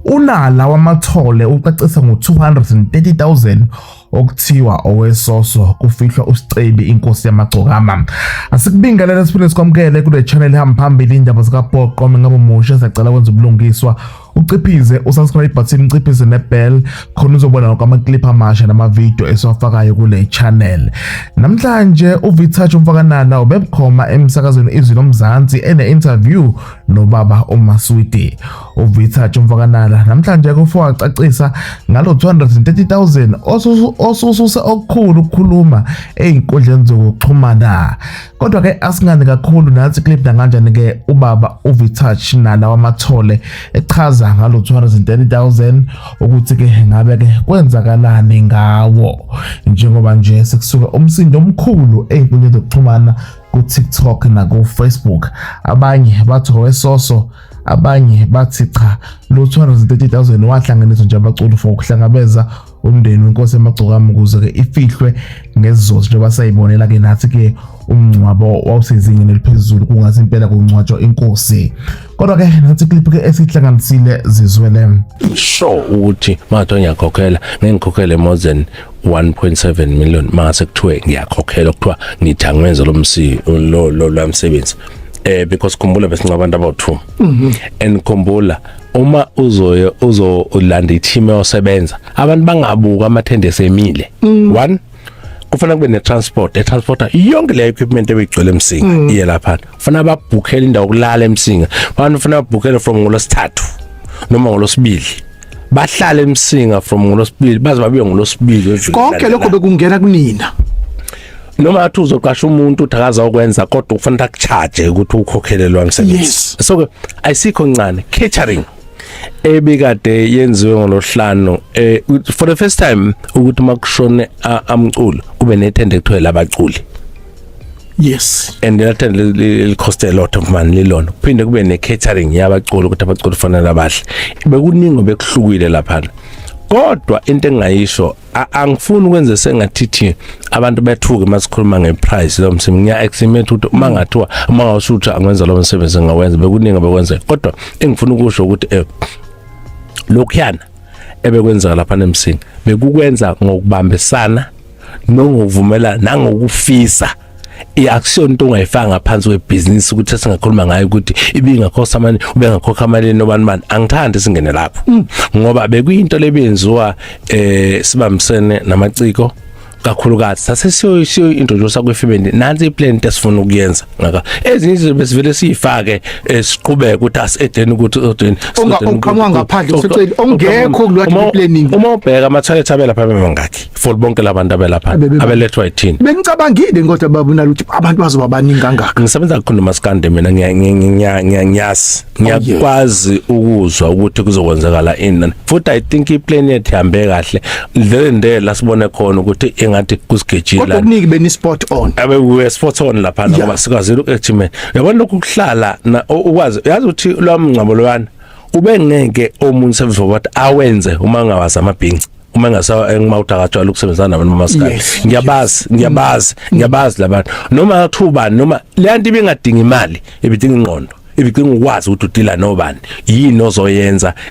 unala wamathole ucacisa ngo230,000 okuthiwa owesoso kufihlwa uSicebi inkosi yamagcokama. Asikubingelela siphinde sikwamukele kule channel ihamba phambili indaba zikaBhoqo ngabe umusha sicela kwenza ubulungiswa uciphize usubscribe button uciphize nebell khona uzobona lonke ama-clip amasha nama-video esiwafakayo kule channel. Namhlanje uVithathu Mfakanala ubebukhoma emsakazweni Izwi Lomzansi ene-interview nobaba uMaswidi. uVithathu Mfakanala namhlanje kufika wacacisa ngalo 230,000 osususe okukhulu ukukhuluma einkundleni zokuxhumana. Kodwa ke asingani kakhulu nathi clip kanjani ke ubaba uVithathu nala wamathole echaza ngalo 230,000 ukuthi ke ngabe ke kwenzakalani ngawo, njengoba nje sekusuka umsindo omkhulu einkundleni zokuxhumana ku TikTok na ku Facebook. Abanye bathi owesoso, abanye bathi cha, lo 230,000 wahlanganiswa nje abaculi for ukuhlangabeza umndeni wenkosi yamagcokama ukuze ke ifihlwe ngezizotho njengoba sayibonela ke nathi ke umncwabo wawusezingeni eliphezulu kungathi impela kungcwatshwa inkosi. Kodwa ke nathi clip ke esihlanganisile zizwele sure ukuthi matho ngiyakhokhela ngengikhokhele more than 1.7 million mase kuthiwe ngiyakhokhela ukuthiwa ngithangenza lo lomsebenzi because khumbula bese ngabantu aba2 and khumbula uma uzolanda i-team yosebenza abantu bangabuka amathende emile. One, kufanele kube ne-transport yonke le equipment ebigcwele eMsinga iye lapha. Kufanele babhukhele indawo yokulala eMsinga. Abantu kufanele babhukhele from ngolosithathu noma ngolosibili, bahlale eMsinga from ngolosibili baze babuye ngolosibili. Konke lokho bekungena kunina noma athi uzoqasha umuntu uthakaza ukwenza kodwa kufanele akucharge ukuthi ukhokhelelwa umsebenzi. So ayisikho ncane catering ebikade yenziwe ngolohlanu for the first time ukuthi makushone amculo kube nethende ekuthiwa labaculi. Yes, and that will cost a lot of money lona. Kuphinde kube ne catering yabaculi ukuthi abaculi fanele abahle. Bekuningi bekuhlukile lapha. Kodwa into engayisho angifuni ukwenza sengathithi abantu bethuke masikhuluma ngeprice lo msebenzi. Ngiya estimate ukuthi uma ngathiwa uma ngawusutha angwenza lo msebenzi ngawenza bekuningi bekwenza. Kodwa engifuna ukusho ukuthi lokhuyana ebekwenza lapha eMsinga bekukwenza ngokubambisana nongokuvumelana nangokufisa i-action into ongayifaka ngaphansi kwebusiness ukuthi singakhuluma ngayo ukuthi ibingakhosa amani ubengakhokha imali nobani. Angithandi singene lapho ngoba bekuyinto lebenziwa sibambisene namaciko kakhulukazi sasesiyo introduce kwefamily nansi iplan esifuna ukuyenza ngaka ezinye izinto besivele siyifake siqhubeke ukuthi asedeni ukuthi ongaqhamuka ngaphandle usecela ongekho kulwa planning. Uma ubheka ama-toilet abelapha bemangaki for bonke labantu abelapha abelethwa yithini. Bengicabangile kodwa babona ukuthi abantu bazoba baningi kangaka. Ngisebenza kakhulu maskande mina ngiyakwazi ukuzwa ukuthi kuzokwenzakala ini futhi I think iplan yethu ihambe kahle ndlela sibone khona ukuthi ngathi kusigejila kodwa kuniki beni spot on we spot on lapha ngoba sikwazi ukuexime yabona lokhu kuhlala ukwazi yazi ukuthi lo mncabo lwana ubengeke omunye service what awenze uma ngawazi amabhinci uma ngimawuthakatshwa ukusebenzana nabantu bamaskali. Ngiyabazi labantu noma athuba noma le nto ibingadinga imali ibidinga ingqondo ibidinga ukwazi ukuthi udila nobani yini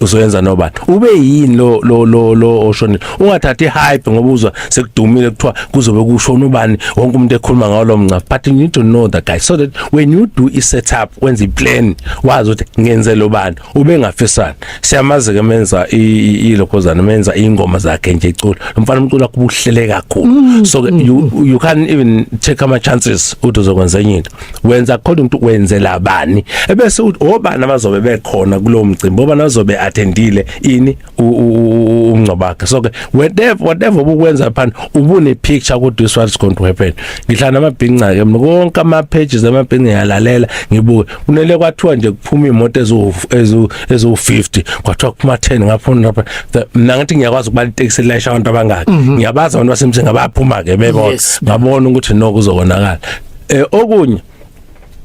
uzoyenza nobani ube yini lo oshoni ungathathi hype ngoba uzwa sekudumile kuthiwa kuzobe kushona ubani wonke umuntu ekhuluma ngawo lo mncapha. But you need to know that guys so that when you do a setup wenza iplan wazi ukuthi ngenze lo bani ube ngafisana. Siyamazi ke menza ilokhozana menza ingoma zakhe nje icula umfana umcula kubuhlele kakhulu. So you can't even take ama chances ukuthi uzokwenza into wenza according to wenzela abani ebese uthi obani abazobe bekhona kulo mcimbi obani azobe attendile ini umncobakhe. So whatever ubukwenza phana ubune picture ukuthi this what is going to happen. Ngihlala amabhinqa ke mina konke ama pages amabhinqa yalalela ngibuke kunele kwathiwa nje kuphuma imoto ezo50 kwathiwa kuphuma 10 ngaphona lapha. Mina ngathi ngiyakwazi ukubala itaxi lasha abantu abangaki ngiyabaza abantu basemthini ngabaphuma ke bebona ngabona ukuthi noko uzokonakala. Okunye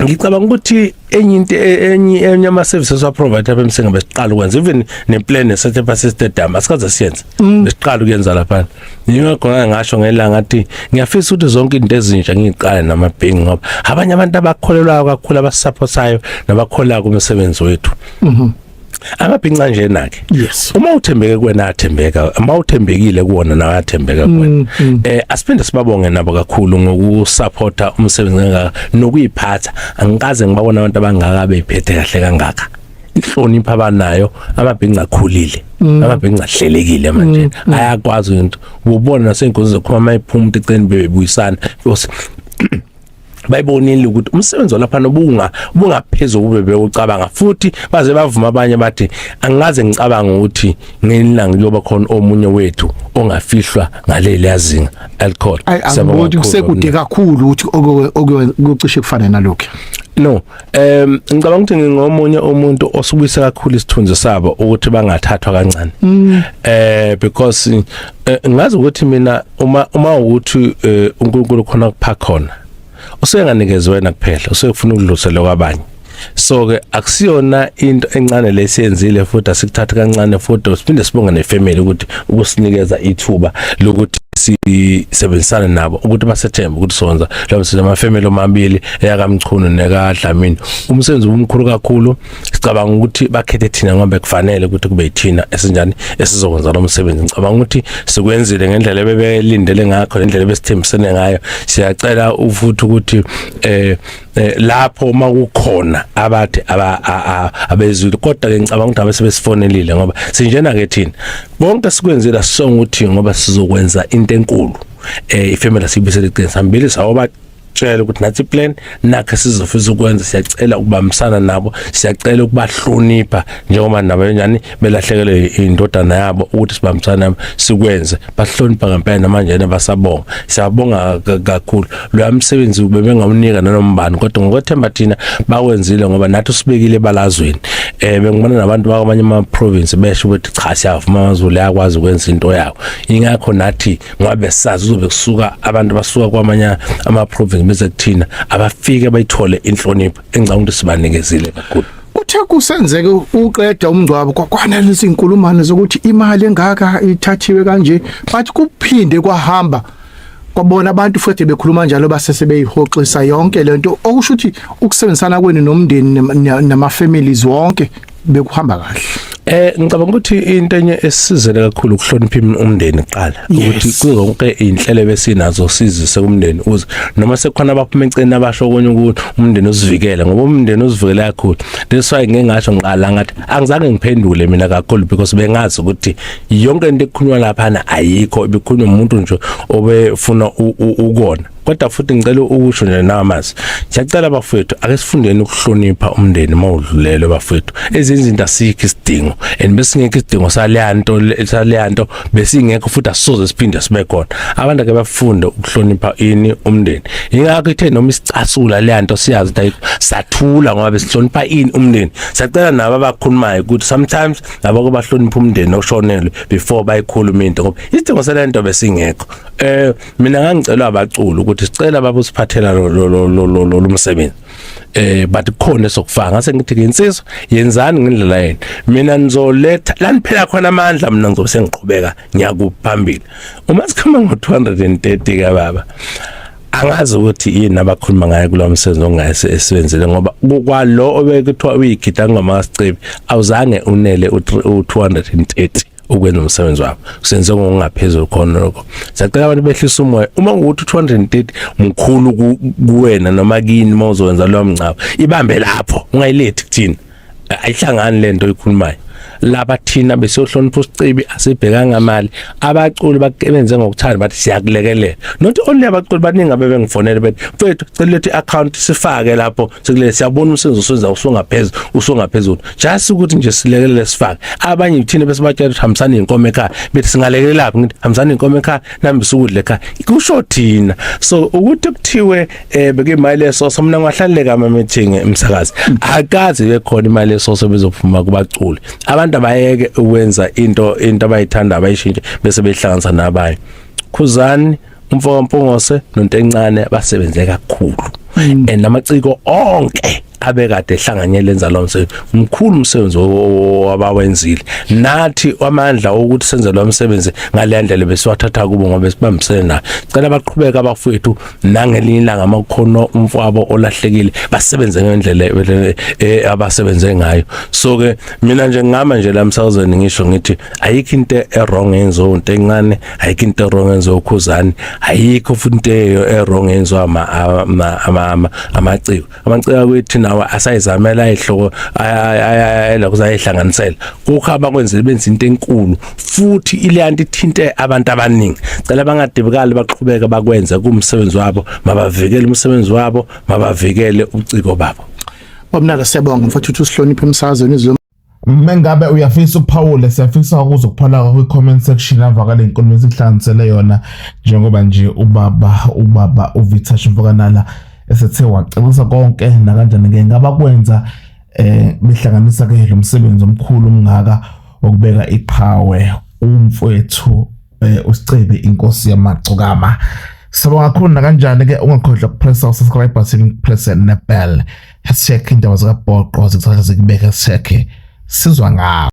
ngicabanga ukuthi enye ama services wa provide apha eMsinga besiqala ukwenza even ne plan esetup stadium asikaze siyenze besiqala ukuyenza lapha. Ngingakho ngasho ngelanga ngathi ngiyafisa ukuthi zonke izinto ezintsha ngiqale namabhingi ngoba abanye abantu abakholelwa kakhulu abasupportayo nabakholwa kumsebenzi wethu. amabhinqa nje nake Yes. uma uthembeke kuwena athembeka, uma uthembekile kuwona nawe athembeka kuwena. Asiphinde sibabonge nabo kakhulu ngokusupporta umsebenzi kangaka nokuyiphatha. Angikaze ngibabona abantu abangaka beyiphethe kahle kangaka. Inhlonipho abanayo, amabhinqa akhulile, amabhinqa ahlelekile manje, ayakwazi into. Ubona nasenkundleni zokukhuluma mayiphuma eceni bebuyisana because bayibonile ukuthi umsebenzi walapha ubungaphezulu kube bewucabanga, futhi baze bavuma abanye bathi angaze ngicabanga ukuthi ngelanga kuyoba khona omunye wethu ongafihlwa ngaleli yazinga alcohol. Angiboni kusekude kakhulu ukuthi okucishe kufane nalokho. No, ngicabanga ukuthi ngingomunye umuntu osubuyisa kakhulu isithunzi sabo ukuthi bangathathwa kancane. Because ngazi ukuthi mina uma ukuthi uNkulunkulu khona kuphakhona usenganikezwe wena kuphela, usefuna ukudlulisela kwabanye. So ke akusiyona into encane lesiyenzile, futhi asikuthatha kancane, futhi siphinde sibonga nefamily ukuthi ukusinikeza ithuba lokuthi sisebenzisana nabo ukuthi basethemba ukuthi sonza lo msebenzi amafamily omabili eyakamchunu nekaDlamini. Umsebenzi omkhulu kakhulu, sicabanga ukuthi bakhethe thina ngoba kufanele ukuthi kube yithina esinjani esizokwenza lo msebenzi. Ngicabanga ukuthi sikwenzile ngendlela bebelindele ngakho, ngendlela besithembisene ngayo. Siyacela ufuthi ukuthi lapho makukhona abathi abezwile, kodwa ke ngicabanga ukuthi abasebesifonelile ngoba sinjena ke thina bonke sikwenzile sisonga ukuthi ngoba sizokwenza into enkulu. Ifamily sibisele iqiniso sambili sawoba tshela ukuthi nathi plan nakhe sizofisa ukwenza. Siyacela ukubambisana nabo, siyacela ukubahlonipha njengoba nabo njani belahlekelwe indodana yabo ukuthi sibambisana nabo sikwenze. Bahlonipha ngempela namanje basabonga. Siyabonga kakhulu. Lo msebenzi bebengawunika nanombani, kodwa ngokwethemba thina bakwenzile ngoba nathi usibekile balazweni. Bengibona nabantu bakwamanye ama province besho ukuthi cha siyavuma amaZulu yakwazi ukwenza into yawo. Ingakho nathi ngabe sazi uzobe kusuka abantu basuka kwamanye ama province bese kuthina abafike bayithole inhlonipho engicabanga ukuthi sibanikezile kakhulu. Uthe kusenzeke uqeda umngcwabo kwakwanele izinkulumane zokuthi imali engaka ithathiwe kanje, bathi kuphinde kwahamba kwabona abantu futhi bekhuluma njalo basese beyihoxisa yonke lento, okusho ukuthi ukusebenzisana kwenu nomndeni nama families wonke bekuhamba kahle. Ngicabanga ukuthi into enye esizele kakhulu ukuhlonipha umndeni kuqala, ukuthi kuzonke inhlelo besinazo sizise umndeni uze noma sekukhona abaphuma encane abasho konye ukuthi umndeni usivikele, ngoba umndeni usivikele kakhulu. That's why ngingasho ngiqala ngathi angizange ngiphendule mina kakhulu because bengazi ukuthi yonke into ekukhulunywa lapha ayikho, ibikhulunywa umuntu nje obefuna ukona. Kodwa futhi ngicela ukusho nje namazi, siyacela bafethu ake sifundeni ukuhlonipha umndeni mawudlulele bafethu. Ezinye izinto asikho isidingo, and besingekho isidingo saleyanto besingekho futhi asisoze siphinde sibe khona. Abantu ake bafunde ukuhlonipha umndeni. Ingakho ithe noma isicasula leyanto siyazi ukuthi sathula ngoba besihlonipha umndeni. Siyacela nabo abakhulumayo ukuthi sometimes nabo kubahlonipha umndeni oshonelwe before bayikhuluma into ngoba isidingo salento besingekho. Mina ngangicela abaculi ukuthi sicela babusiphathela lo msebenzi. But khona sokufaka ngase ngithi insizwa yenzani ngendlela yena, mina nizoletha la niphela khona amandla, mina ngizobe sengiqhubeka ngiyakuphambili. Uma sikhama ngo230 ka baba, angazi ukuthi yini abakhuluma ngayo kulo msebenzi ongayise esebenzele ngoba kwalo obekuthiwa uyigida ngamaSicebi awuzange unele u230 ukwenza umsebenzi wakho. Kusenze ngokungaphezulu khona lokho. Siyacela abantu behlisa umoya. Uma ukuthi 230 mkhulu kuwena noma kini mawuzowenza lo mncabo, ibambe lapho ungayilethi kuthina. Ayihlangani lento oyikhulumayo. Laba thina besohlonipha uSicebi asibheka ngamali, abaculi bakenze ngokuthanda bathi siyakulekelela. Not only abaculi baningi abebengifonela bethi mfethu cela lethi account sifake lapho sekule siyabona umsebenzi usenza usongaphezulu just ukuthi nje silekelele sifake. Abanye thina besibatshela ukuthi hambisana inkomo ekhaya, bethi singalekelela lapho ngithi hambisana inkomo ekhaya nami bisukudle ekhaya. Kusho thina. So ukuthi kuthiwe beke imali esoso, mina ngahlaleka ama meeting emsakazi akazi bekhona imali esoso bezophuma kubaculi. Abantu abayeke ukwenza into abayithanda abayishintshe bese behlanganisa nabanye. Khuzani, umfoko Mpongose noNtencane basebenze kakhulu. Namaciko onke abekade ehlanganyele enza lo msebenzi mkhulu umsebenzi abawenzile nathi amandla ukuthi senze lo msebenzi ngale ndlela besiwathatha kubo ngoba sibambisene nayo cela baqhubeka abafowethu nangelinye ilanga amakhono umfowabo olahlekile basebenze ngendlela abasebenze ngayo so ke mina nje ngama nje la emsakazweni ngisho ngithi ayikho into wrong enzo into encane ayikho into wrong enzo ukhuzani ayikho futhi into wrong enzo amaciko kwethu nawa asayizamela ihloko ayela kuzayihlanganisela kukhaba kwenzele benza into enkulu futhi ileyanto ithinte abantu abaningi cela bangadibukali baqhubeka bakwenza kumsebenzi wabo mabavikele umsebenzi wabo mabavikele uciko babo Wabonala siyabonga mfowethu usihloniphe emsakazweni izolo Mengabe uyafisa uPaul siyafisa ukuzokuphala ku comment section avakale inkulumo esihlanganisele yona njengoba nje ubaba uVitash Mfokanala esethe wacebisa konke na kanjani ke ngabakwenza behlanganisa ke lo msebenzi omkhulu omngaka okubeka iqhawe umfowethu uSicebe inkosi yamagcokama Sabonga kakhulu na kanjani ke ungakhohlwa ukupress subscribe button press and bell #indaba zikaBhoqo zikuthatha zikubeka sekhe sizwa ngawo